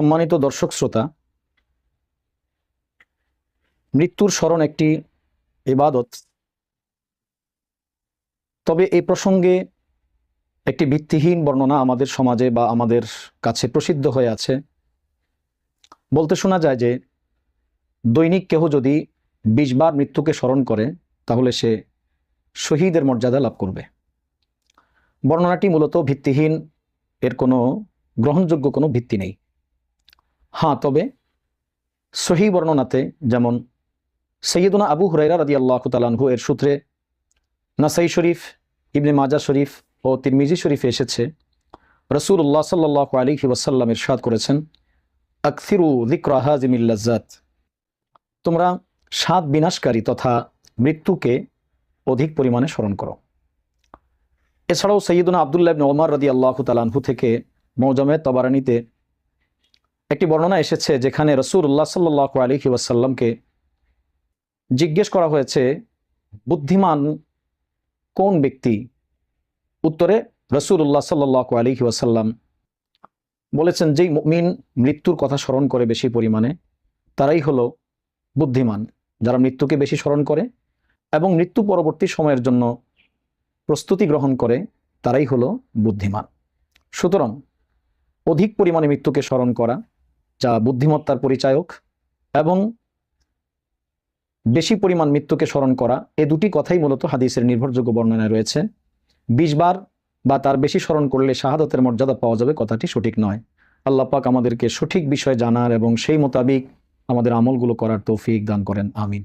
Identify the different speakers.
Speaker 1: সম্মানিত দর্শক শ্রোতা, মৃত্যুর স্মরণ একটি ইবাদত। তবে এই প্রসঙ্গে একটি ভিত্তিহীন বর্ণনা আমাদের সমাজে বা আমাদের কাছে প্রসিদ্ধ হয়ে আছে। বলতে শোনা যায় যে দৈনিক কেহ যদি 20 বার মৃত্যুকে স্মরণ করে তাহলে সে শহীদের মর্যাদা লাভ করবে। বর্ণনাটি মূলত ভিত্তিহীন, এর কোনো গ্রহণযোগ্য কোনো ভিত্তি নেই। হ্যাঁ, তবে সহি বর্ণনাতে, যেমন সৈয়দনা আবু হুরায়রা রাদিয়াল্লাহু তাআলা আনহু এর সূত্রে নাসাই শরীফ, ইবনে মাজাহ শরীফ ও তিরমিজি শরীফে এসেছে, রাসূলুল্লাহ সাল্লাল্লাহু আলাইহি ওয়াসাল্লাম ইরশাদ করেছেন, আকসিরু যিকরা হাযিমিল লাজ্জাত, তোমরা স্বাদ বিনাশকারী তথা মৃত্যুকে অধিক পরিমাণে স্মরণ করো। এছাড়াও সৈয়দনা আব্দুল্লাহ ইবনে ওমর রাদিয়াল্লাহু তাআলা আনহু থেকে মুজামে তাবারানীতে একটি বর্ণনা এসেছে, যেখানে রাসূলুল্লাহ সাল্লাল্লাহু আলাইহি ওয়াসাল্লামকে জিজ্ঞেস করা হয়েছে, বুদ্ধিমান কোন ব্যক্তি? উত্তরে রাসূলুল্লাহ সাল্লাল্লাহু আলাইহি ওয়াসাল্লাম বলেছেন, যেই মুমিন মৃত্যুর কথা স্মরণ করে বেশি পরিমাণে তারাই হলো বুদ্ধিমান। যারা মৃত্যুকে বেশি স্মরণ করে এবং মৃত্যু পরবর্তী সময়ের জন্য প্রস্তুতি গ্রহণ করে তারাই হলো বুদ্ধিমান। সুতরাং অধিক পরিমাণে মৃত্যুকে স্মরণ করা যা বুদ্ধিমত্তার পরিচায়ক, এবং বেশি পরিমাণ মৃত্যুকে স্মরণ করা, এ দুটি কথাই মূলত হাদিসের নির্ভরযোগ্য বর্ণনায় রয়েছে। 20 বার বা তার বেশি স্মরণ করলে শাহাদাতের মর্যাদা পাওয়া যাবে, কথাটি সঠিক নয়। আল্লাহ পাক আমাদেরকে সঠিক বিষয় জানার এবং সেই মোতাবিক আমাদের আমলগুলো করার তৌফিক দান করেন। আমিন।